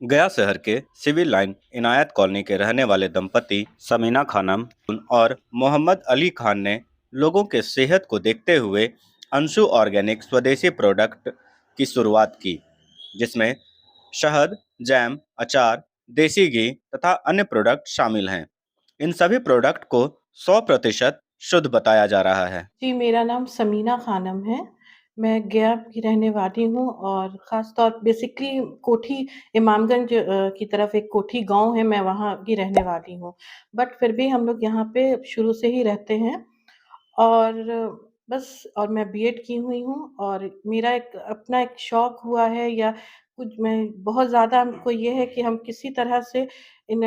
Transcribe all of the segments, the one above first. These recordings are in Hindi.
गया शहर के सिविल लाइन इनायत कॉलोनी के रहने वाले दंपति समीना खानम और मोहम्मद अली खान ने लोगों के सेहत को देखते हुए अंशु ऑर्गेनिक स्वदेशी प्रोडक्ट की शुरुआत की, जिसमें शहद, जैम, अचार, देसी घी तथा अन्य प्रोडक्ट शामिल हैं। इन सभी प्रोडक्ट को 100% शुद्ध बताया जा रहा है। जी, मेरा नाम समीना खानम है। मैं गया की रहने वाली हूँ और ख़ास तौर बेसिकली कोठी इमामगंज की तरफ एक कोठी गाँव है, मैं वहाँ की रहने वाली हूँ। बट फिर भी हम लोग यहाँ पे शुरू से ही रहते हैं और बस और मैं बीएड की हुई हूँ और मेरा एक अपना एक शौक हुआ है या कुछ मैं बहुत ज़्यादा हमको ये है कि हम किसी तरह से इन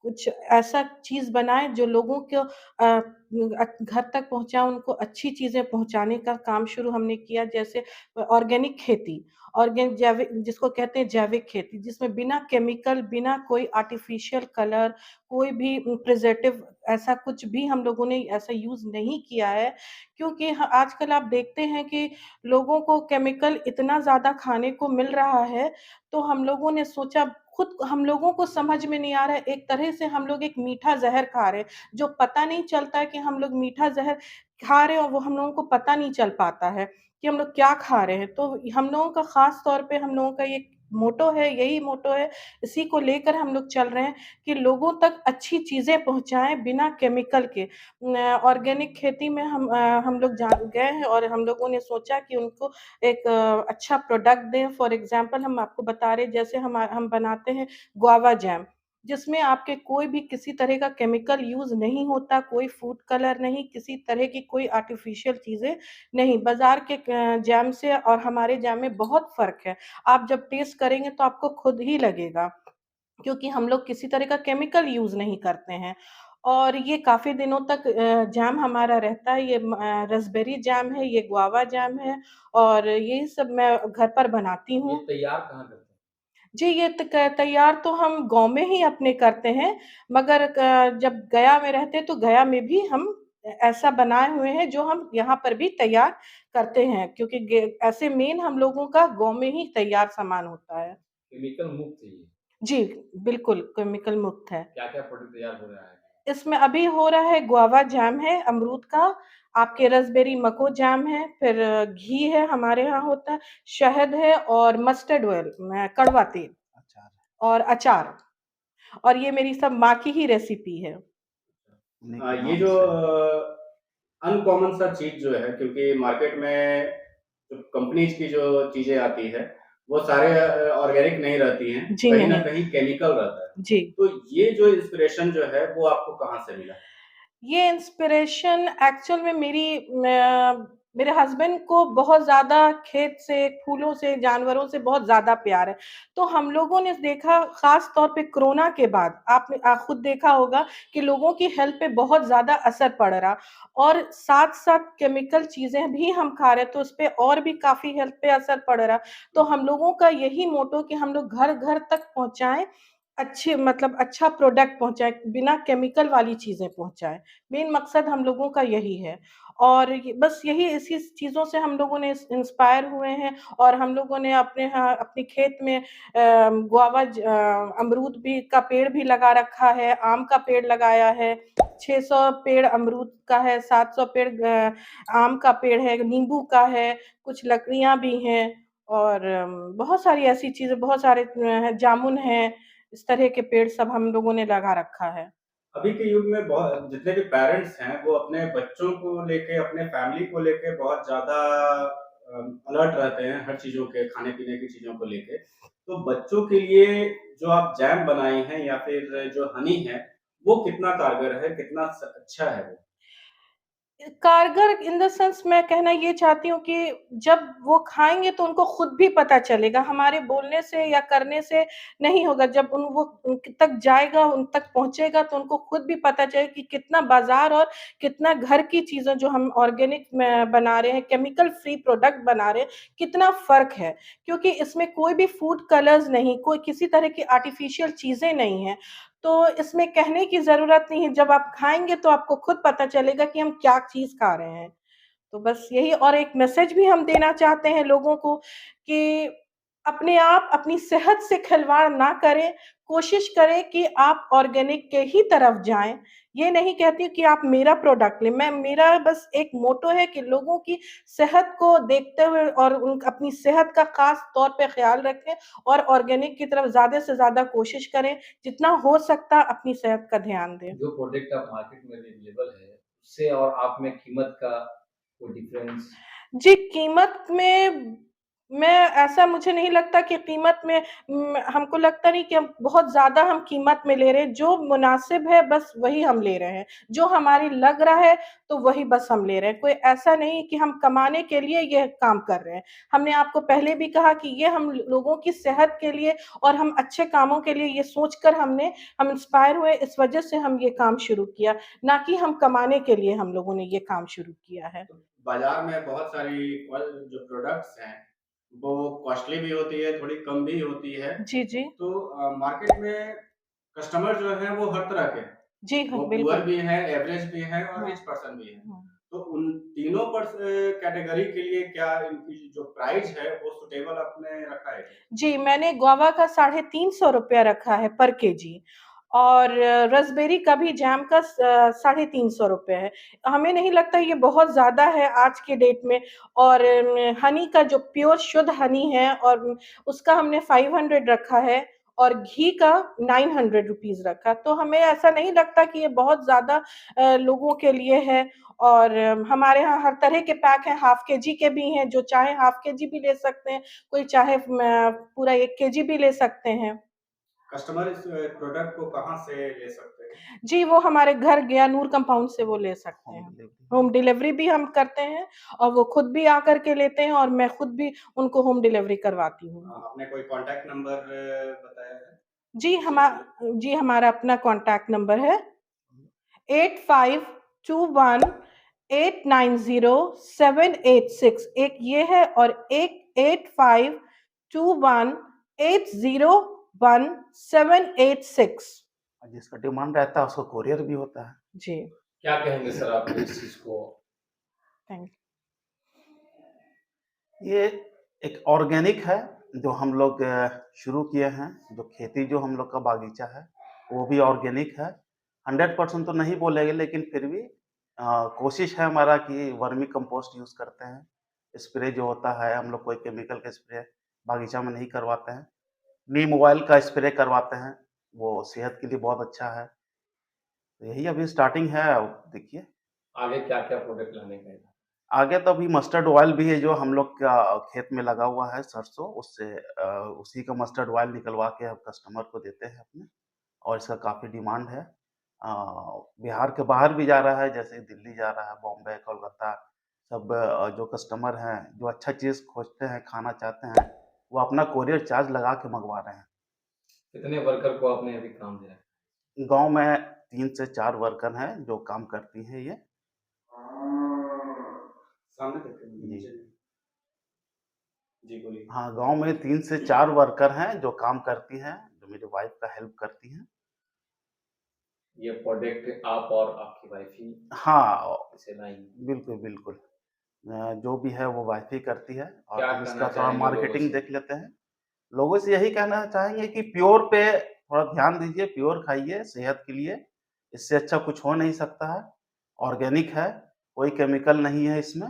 कुछ ऐसा चीज़ बनाएँ जो लोगों को घर तक पहुँचाएँ, उनको अच्छी चीज़ें पहुँचाने का काम शुरू हमने किया जैसे ऑर्गेनिक खेती, जैविक जिसको कहते हैं जैविक खेती, जिसमें बिना केमिकल, बिना कोई आर्टिफ़िशियल कलर, कोई भी प्रिज़र्वेटिव ऐसा कुछ भी हम लोगों ने ऐसा यूज़ नहीं किया है, क्योंकि ह आजकल आप देखते हैं कि लोगों को केमिकल इतना ज़्यादा खाने को मिल रहा है, तो हम लोगों ने सोचा खुद हम लोगों को समझ में नहीं आ रहा है, एक तरह से हम लोग एक मीठा ज़हर खा रहे हैं, जो पता नहीं चलता है कि हम लोग मीठा ज़हर खा रहे हैं और वो हम लोगों को पता नहीं चल पाता है कि हम लोग क्या खा रहे हैं। तो हम लोगों का ख़ास तौर पे हम लोगों का ये मोटो है, यही मोटो है, इसी को लेकर हम लोग चल रहे हैं कि लोगों तक अच्छी चीज़ें पहुँचाएँ बिना केमिकल के। ऑर्गेनिक खेती में हम लोग गए हैं और हम लोगों ने सोचा कि उनको एक अच्छा प्रोडक्ट दें। फॉर एग्ज़ाम्पल हम आपको बता रहे हैं जैसे हम बनाते हैं गुआवा जैम, जिसमें आपके कोई भी किसी तरह का केमिकल यूज़ नहीं होता, कोई फूड कलर नहीं, किसी तरह की कोई आर्टिफ़िशियल चीज़ें नहीं। बाज़ार के जैम से और हमारे जैम में बहुत फ़र्क है। आप जब टेस्ट करेंगे तो आपको खुद ही लगेगा। क्योंकि हम लोग किसी तरह का केमिकल यूज़ नहीं करते हैं और ये काफ़ी दिनों तक जैम हमारा रहता है। ये रास्पबेरी जैम है, ये गुआवा जैम है और यही सब मैं घर पर बनाती ये हूँ। तैयार कहाँ करते हैं? जी, ये त क तैयार तो हम गाँव में ही अपने करते हैं, मगर जब गया में रहते तो गया में भी हम ऐसा बनाए हुए हैं जो हम यहाँ पर भी तैयार करते हैं क्योंकि गे ऐसे मेन हम लोगों का गाँव में ही तैयार सामान होता है। केमिकल मुक्त है ये। जी, बिल्कुल केमिकल मुक्त है। क्या-क्या प्रोडक्ट तैयार हो रहा है? इसमें अभी हो रहा है गुआवा जैम है अमरूद का, आपके रास्पबेरी मको जैम है, फिर घी है हमारे यहाँ होता है, शहद है और मस्टर्ड ऑयल कड़वा तेल और अचार और ये मेरी सब माँ की ही रेसिपी है। ये जो अनकॉमन सा चीज़ जो है क्योंकि मार्केट में जो कंपनीज़ की जो चीज़ें आती है, वो सारे ऑर्गेनिक नहीं रहती हैं, जी कहीं न नहीं। कहीं केमिकल रहता है। जी। तो ये जो इंस्पिरेशन जो है वो आपको कहाँ से मिला? ये इंस्पिरेशन एक्चुअल में मेरे हस्बैंड को बहुत ज़्यादा खेत से, फूलों से, जानवरों से बहुत ज़्यादा प्यार है। तो हम लोगों ने देखा ख़ास तौर पे कोरोना के बाद आपने खुद देखा होगा कि लोगों की हेल्थ पे बहुत ज़्यादा असर पड़ रहा और साथ-साथ केमिकल चीज़ें भी हम खा रहे हैं तो उसपे और भी काफ़ी हेल्थ पे असर पड़ रहा। तो हम लोगों का यही मोटो कि हम लोग घर-घर तक पहुँचाएँ, अच्छे मतलब अच्छा प्रोडक्ट पहुँचाएँ, बिना केमिकल वाली चीज़ें पहुँचाएँ। मेन मकसद हम लोगों का यही है और ये बस यही इसी चीज़ों से हम लोगों ने इंस्पायर हुए हैं और हम लोगों ने अपने यहाँ अपने खेत में अमरूद भी का पेड़ भी लगा रखा है, आम का पेड़ लगाया है, 600 पेड़ अमरूद का है, 700 पेड़ आम का पेड़ है, नींबू का है, कुछ लकड़ियाँ भी हैं और बहुत सारी ऐसी चीज़ें बहुत सारे जामुन हैं, इस तरह के पेड़ सब हम लोगों ने लगा रखा है। अभी के युग में बहुत जितने भी पेरेंट्स हैं, वो अपने बच्चों को लेके, अपने फैमिली को लेके बहुत ज़्यादा अलर्ट रहते हैं हर चीज़ों के, खाने-पीने की चीज़ों को लेके। तो बच्चों के लिए जो आप जैम बनाई हैं या फिर जो हनी है, वो कितना कारगर है, कितना अच्छा है वो? कारगर इन द सेंस मैं कहना ये चाहती हूँ कि जब वो खाएँगे तो उनको खुद भी पता चलेगा, हमारे बोलने से या करने से नहीं होगा। जब वो उन तक जाएगा, उन तक पहुँचेगा तो उनको खुद भी पता चलेगा कि कितना बाज़ार और कितना घर की चीज़ें जो हम ऑर्गेनिक में बना रहे हैं, केमिकल फ्री प्रोडक्ट बना रहे हैं, कितना फ़र्क है। क्योंकि इसमें कोई भी फूड कलर्स नहीं, कोई किसी तरह की आर्टिफ़िशियल चीज़ें नहीं हैं। तो इसमें कहने की ज़रूरत नहीं है, जब आप खाएँगे तो आपको खुद पता चलेगा कि हम क्या चीज़ खा रहे हैं। तो बस यही और एक मैसेज भी हम देना चाहते हैं लोगों को कि अपने आप अपनी सेहत से खिलवाड़ ना करें, कोशिश करें कि आप ऑर्गेनिक के ही तरफ जाएँ। ये नहीं कहती कि आप मेरा प्रोडक्ट लें, मेरा बस एक मोटो है कि लोगों की सेहत को देखते हुए और उन अपनी सेहत का ख़ास तौर पे ख़्याल रखें और ऑर्गेनिक की तरफ ज़्यादा से ज़्यादा कोशिश करें, जितना हो सकता अपनी सेहत का ध्यान दें। जो प्रोडक्ट आप मार्केट में अवेलेबल है, उससे और आप में कीमत का कोई डिफरेंस? जी, कीमत में मैं ऐसा मुझे नहीं लगता कि कीमत में हमको लगता नहीं कि हम बहुत ज़्यादा हम कीमत में ले रहे हैं, जो मुनासिब है बस वही हम ले रहे हैं। जो हमारी लग रहा है तो वही बस हम ले रहे हैं। कोई ऐसा नहीं कि हम कमाने के लिए ये काम कर रहे हैं। हमने आपको पहले भी कहा कि ये हम लोगों की सेहत के लिए और हम अच्छे कामों के लिए ये सोचकर हम इंस्पायर हुए, इस वजह से हम ये काम शुरू किया, ना कि हम कमाने के लिए हम लोगों ने ये काम शुरू किया है। तो बाजार में बहुत सारी जो प्रोडक्ट्स हैं, वो कॉस्टली भी होती है, थोड़ी कम भी होती है। जी, जी। तो मार्केट में कस्टमर जो हैं वो हर तरह के हैं। जी हाँ, वो पुअर बिल्कुल। भी हैं, एवरेज भी हैं और हाँ, रिच पर्सन भी हैं। हाँ। तो उन तीनों कैटेगरी के लिए क्या इनकी जो प्राइस है वो सूटेबल आपने रखा है क्या? जी, मैंने गुआवा का ₹350 रखा है पर केजी और रास्पबेरी का भी जैम का ₹350 है। हमें नहीं लगता ये बहुत ज़्यादा है आज के डेट में और हनी का जो प्योर शुद्ध हनी है और उसका हमने 500 रखा है और घी का ₹900 रखा। तो हमें ऐसा नहीं लगता कि ये बहुत ज़्यादा लोगों के लिए है और हमारे यहाँ हर तरह के पैक हैं, हाफ केजी के भी हैं, जो चाहे हाफ केजी भी ले सकते हैं, कोई चाहे पूरा 1 केजी भी ले सकते हैं। कस्टमर इस प्रोडक्ट को कहाँ से ले सकते हैं? जी, वो हमारे घर गया नूर कंपाउंड से वो ले सकते होम हैं। डिलीवरी। होम डिलीवरी भी हम करते हैं और वो खुद भी आकर के लेते हैं और मैं खुद भी उनको होम डिलीवरी करवाती हूँ। आपने कोई कॉन्टैक्ट नंबर बताया है जी, इस सिलसिले में? जी, हमारा अपना कॉन्टैक्ट नंबर है 8521890786 एक ये है और एक 8521801786 और जिसका डिमांड रहता है उसको कोरियर भी होता है। जी, क्या कहेंगे सर आप इस चीज़ को? थैंक ये एक ऑर्गेनिक है जो हम लोग शुरू किए हैं, जो खेती जो हम लोग का बागीचा है, वो भी ऑर्गेनिक है। 100% तो नहीं बोलेंगे लेकिन फिर भी कोशिश है हमारा कि वर्मी कंपोस्ट यूज़ करते हैं। स्प्रे जो होता है हम लोग कोई केमिकल का स्प्रे बागीचा में नहीं करवाते हैं। नीम ऑयल का स्प्रे करवाते हैं, वो सेहत के लिए बहुत अच्छा है। तो यही अभी स्टार्टिंग है, अब देखिए। आगे क्या-क्या प्रोडक्ट लाने का है? आगे तो अभी मस्टर्ड ऑयल भी है जो हम लोग का खेत में लगा हुआ है सरसों, उससे उसी का मस्टर्ड ऑयल निकलवा के हम कस्टमर को देते हैं अपने और इसका काफ़ी डिमांड है। अ, बिहार के बाहर भी जा रहा है, जैसे दिल्ली जा रहा है, बॉम्बे, कोलकाता सब जो कस्टमर हैं, जो अच्छा चीज़ खोजते हैं, खाना चाहते हैं, वो अपना कोरियर चार्ज लगा के मँगवा रहे हैं। कितने वर्कर को आपने अभी काम दिया है? गाँव में 3 से 4 वर्कर हैं जो काम करती हैं ये। सामने देखें, जी। नीचे नहीं। जी, बोलिए। हाँ, गाँव में 3 से 4 वर्कर हैं जो काम करती हैं, जो मेरी वाइफ़ का हेल्प करती हैं। ये प्रोडक्ट आप और आपकी वाइफ ही हाँ, इसे लाएँगी? बिल्कुल, बिल्कुल। जो भी है वो वाइफ़ ही करती है और क्या हम कहना इसका थोड़ा चाहेंगे लोगों मार्केटिंग से? देख लेते हैं। लोगों से यही कहना चाहेंगे कि प्योर पे थोड़ा ध्यान दीजिए, प्योर खाइए सेहत के लिए, इससे अच्छा कुछ हो नहीं सकता है। ऑर्गेनिक है, कोई केमिकल नहीं है इसमें।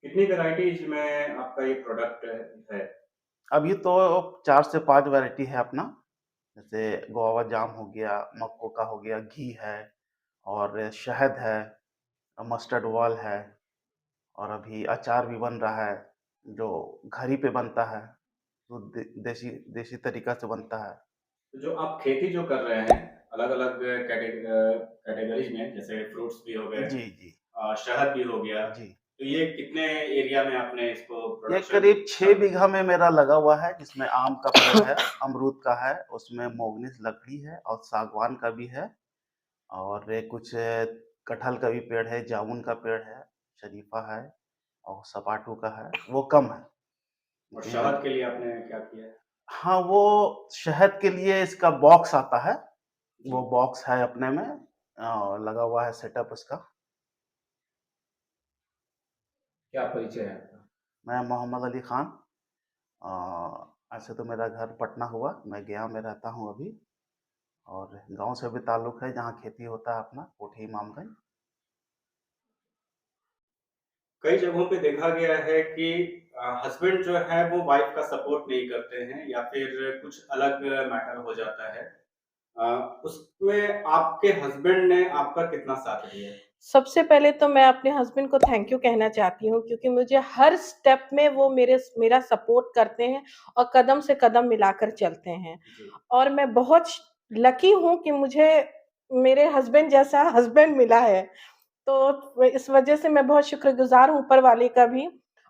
कितनी वैराइटीज़ में आपका ये प्रोडक्ट है? अभी तो 4 से 5 वैरायटी है अपना, जैसे गुआवा जाम हो गया, मक्को का हो गया, घी है और शहद है, मस्टर्ड ऑयल है और अभी अचार भी बन रहा है, जो घर ही पे बनता है, जो देसी देसी तरीका से बनता है। तो जो आप खेती जो कर रहे हैं, अलग-अलग कैटेगरीज़ में जैसे फ्रूट्स भी हो गए, जी, जी। शहद भी हो गया, जी। तो ये कितने एरिया में आपने इसको ये प्रोडक्शन करीब 6 चालू बीघा में मेरा लगा हुआ है, जिसमें आम का पेड़ है, अमरूद का है, उसमें मोगनीस लकड़ी है और सागवान का भी है और ये कुछ कटहल का भी पेड़ है, जामुन का पेड़ है, शरीफा है और सपाटू का है, वो कम है। और लेकिन शहद के लिए आपने क्या किया है? हाँ, वो शहद के लिए इसका बॉक्स आता है, जी। वो बॉक्स है अपने में लगा हुआ है सेटअप इसका। क्या परिचय है आपका? मैं मोहम्मद अली खान। ऐसे तो मेरा घर पटना हुआ, मैं गया में रहता हूँ अभी, और गाँव से भी ताल्लुक़ है, जहाँ खेती होता है अपना, कोठी इमामगंज। कई जगहों पे देखा गया है कि हस्बैंड जो है वो वाइफ का सपोर्ट नहीं करते हैं या फिर कुछ अलग मैटर हो जाता है। अ, उसमें आपके हस्बैंड ने आपका कितना साथ दिया? सबसे पहले तो मैं अपने हस्बैंड को थैंक यू कहना चाहती हूँ, क्योंकि मुझे हर स्टेप में वो मेरा सपोर्ट करते हैं और कदम से कदम मिलाकर चलते हैं। जी। और मैं बहुत लकी हूँ कि मुझे मेरे हस्बैंड जैसा हस्बैंड मिला है। तो इस वजह से मैं बहुत शुक्रगुज़ार हूँ ऊपर वाले का भी,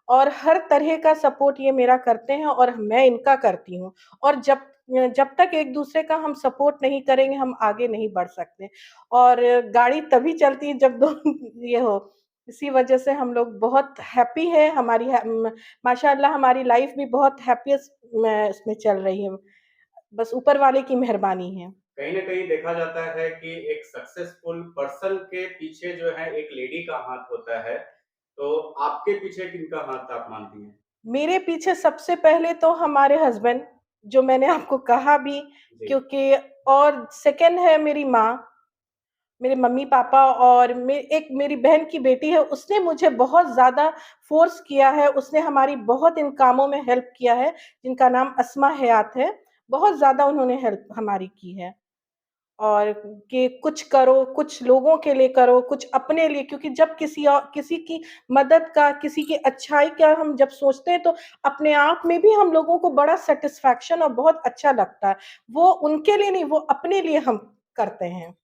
और हर तरह का सपोर्ट ये मेरा करते हैं और मैं इनका करती हूँ। और जब तक एक-दूसरे का हम सपोर्ट नहीं करेंगे, हम आगे नहीं बढ़ सकते। और गाड़ी तभी चलती है जब दोनों ये हो। इसी वजह से हम लोग बहुत हैप्पी हैं, माशाअल्लाह हमारी लाइफ़ भी बहुत हैप्पीएस्ट में इसमें चल रही है। बस ऊपर वाले की मेहरबानी है। कहीं न कहीं देखा जाता है कि एक सक्सेसफुल पर्सन के पीछे जो है एक लेडी का हाथ होता है, तो आपके पीछे किनका हाथ आप मानती हैं? मेरे पीछे सबसे पहले तो हमारे हस्बैंड, जो मैंने आपको कहा भी, जी। क्योंकि और सेकंड है मेरी माँ, मेरे मम्मी-पापा, और एक मेरी बहन की बेटी है, उसने मुझे बहुत ज़्यादा फ़ोर्स किया है, उसने हमारी बहुत इन कामों में हेल्प किया है, जिनका नाम अस्मा हयात है। बहुत ज़्यादा उन्होंने हेल्प हमारी की है। और कि कुछ करो, कुछ लोगों के लिए करो, कुछ अपने लिए, क्योंकि जब किसी की मदद का, किसी की अच्छाई का हम जब सोचते हैं, तो अपने आप में भी हम लोगों को बड़ा सैटिस्फैक्शन और बहुत अच्छा लगता है। वो उनके लिए नहीं, वो अपने लिए हम करते हैं।